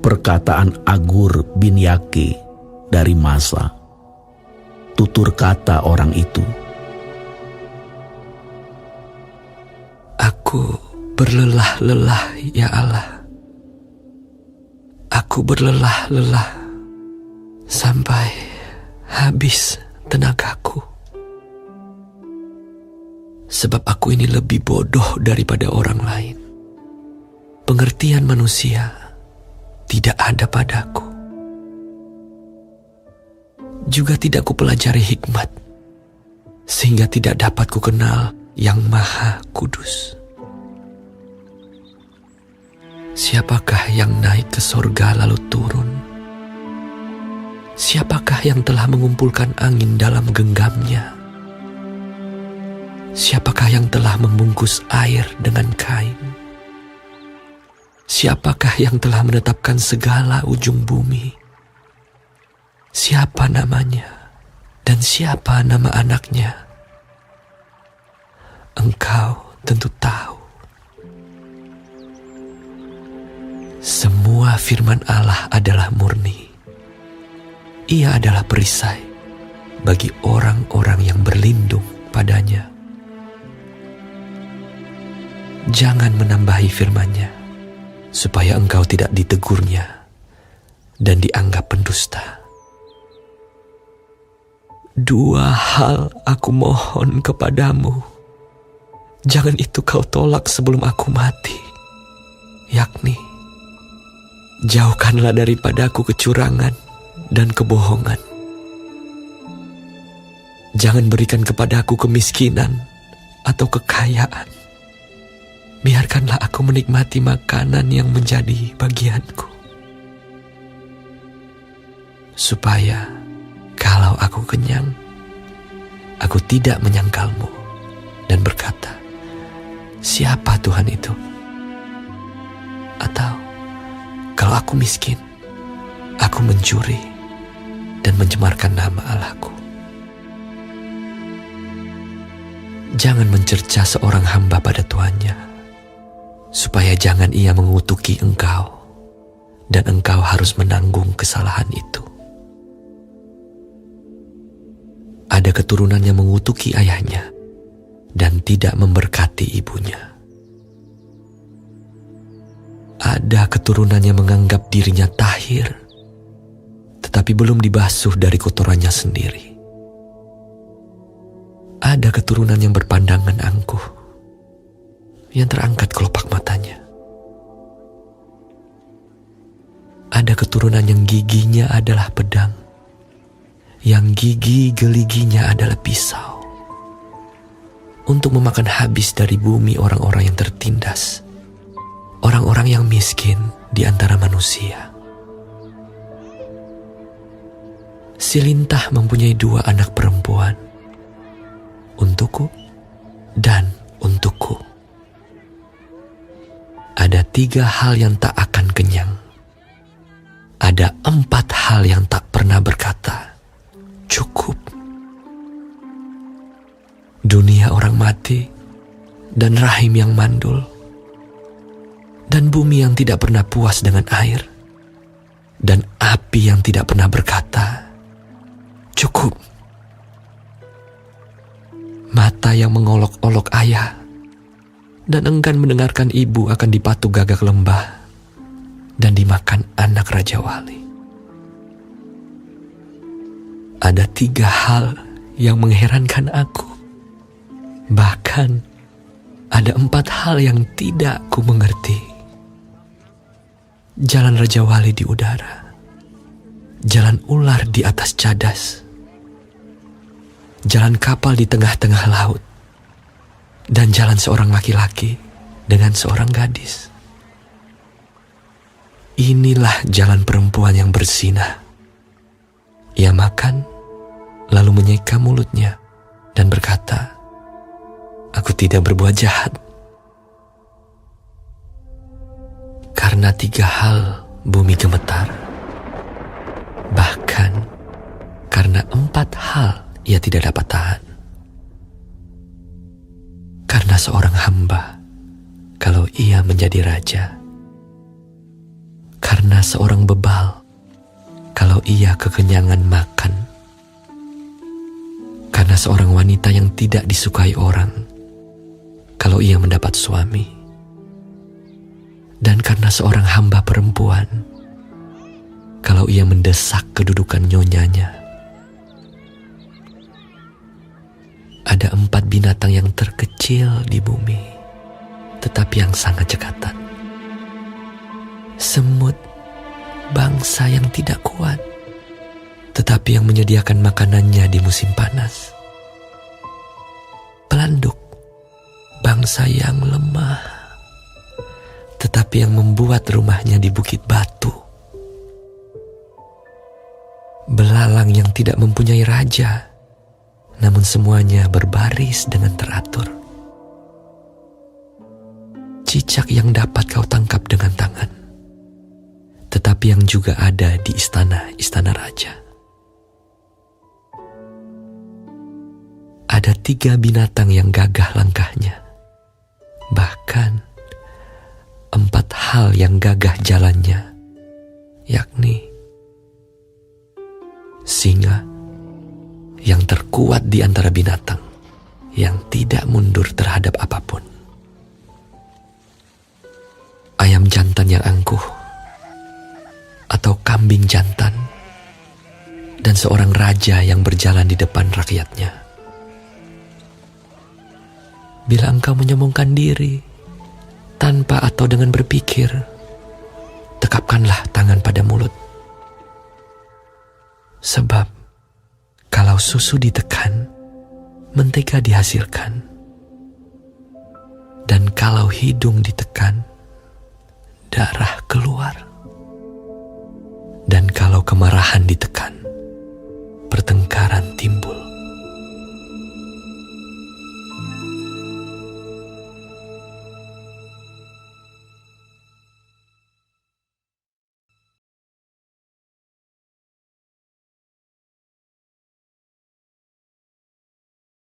perkataan Agur bin Yake dari Masa. Tutur kata orang itu, Aku berlelah-lelah ya Allah. Aku berlelah-lelah sampai habis tenagaku. Sebab aku ini lebih bodoh daripada orang lain. Pengertian manusia tidak ada padaku. Juga tidak kupelajari hikmat, sehingga tidak dapat kukenal yang Maha Kudus. Siapakah yang naik ke sorga lalu turun? Siapakah yang telah mengumpulkan angin dalam genggamnya? Siapakah yang telah membungkus air dengan kain? Siapakah yang telah menetapkan segala ujung bumi? Siapa namanya dan siapa nama anaknya? Engkau tentu tahu. Semua firman Allah adalah murni. Ia adalah perisai bagi orang-orang yang berlindung padanya. Jangan menambahi firman-Nya, supaya engkau tidak ditegurnya dan dianggap pendusta. Dua hal aku mohon kepadamu, jangan itu kau tolak sebelum aku mati, yakni jauhkanlah daripadaku kecurangan dan kebohongan. Jangan berikan kepadaku kemiskinan atau kekayaan. Biarkanlah aku menikmati makanan yang menjadi bagianku, supaya kalau aku kenyang, aku tidak menyangkalmu dan berkata, siapa Tuhan itu? Atau kalau aku miskin, aku mencuri dan mencemarkan nama Allahku. Jangan mencerca seorang hamba pada tuannya, supaya jangan ia mengutuki engkau, dan engkau harus menanggung kesalahan itu. Ada keturunan yang mengutuki ayahnya dan tidak memberkati ibunya. Ada keturunan yang menganggap dirinya tahir, tetapi belum dibasuh dari kotorannya sendiri. Ada keturunan yang berpandangan angkuh, yang terangkat kelopak matanya. Ada keturunan yang giginya adalah pedang, yang gigi geliginya adalah pisau, untuk memakan habis dari bumi orang-orang yang tertindas, orang-orang yang miskin di antara manusia. Si lintah mempunyai 2 anak perempuan, untukku dan untukku. Ada 3 hal yang tak akan kenyang. Ada 4 hal yang tak pernah berkata, cukup. Dunia orang mati, dan rahim yang mandul, dan bumi yang tidak pernah puas dengan air, dan api yang tidak pernah berkata, cukup. Mata yang mengolok-olok ayah, dan enggan mendengarkan ibu akan dipatuk gagak lembah, dan dimakan anak Raja Wali. Ada 3 hal yang mengherankan aku. Bahkan ada 4 hal yang tidak ku mengerti. Jalan Raja Wali di udara, jalan ular di atas cadas, jalan kapal di tengah-tengah laut, dan jalan seorang laki-laki dengan seorang gadis. Inilah jalan perempuan yang berzinah. Ia makan, lalu menyeka mulutnya, dan berkata, aku tidak berbuat jahat. Karena 3 hal bumi gemetar. Bahkan karena 4 hal ia tidak dapat tahan. Karena seorang hamba, kalau ia menjadi raja, Karena seorang bebal, kalau ia kekenyangan makan. Karena seorang wanita yang tidak disukai orang, kalau ia mendapat suami. Dan karena seorang hamba perempuan, kalau ia mendesak kedudukan nyonyanya. Ada 4 binatang yang terkecil di bumi, tetapi yang sangat cekatan. Semut, bangsa yang tidak kuat, tetapi yang menyediakan makanannya di musim panas. Pelanduk, bangsa yang lemah, tetapi yang membuat rumahnya di bukit batu. Belalang yang tidak mempunyai raja, namun semuanya berbaris dengan teratur. Cicak yang dapat kau tangkap dengan tangan, tetapi yang juga ada di istana-istana raja. Ada 3 binatang yang gagah langkahnya, bahkan 4 hal yang gagah jalannya, yakni singa yang terkuat di antara binatang, yang tidak mundur terhadap apapun. Ayam jantan yang angkuh, atau kambing jantan, dan seorang raja yang berjalan di depan rakyatnya. Bila engkau menyombongkan diri, tanpa atau dengan berpikir, tekapkanlah tangan pada mulut. Sebab, kalau susu ditekan, mentega dihasilkan. Dan kalau hidung ditekan, darah keluar. Dan kalau kemarahan ditekan, pertengkaran timbul.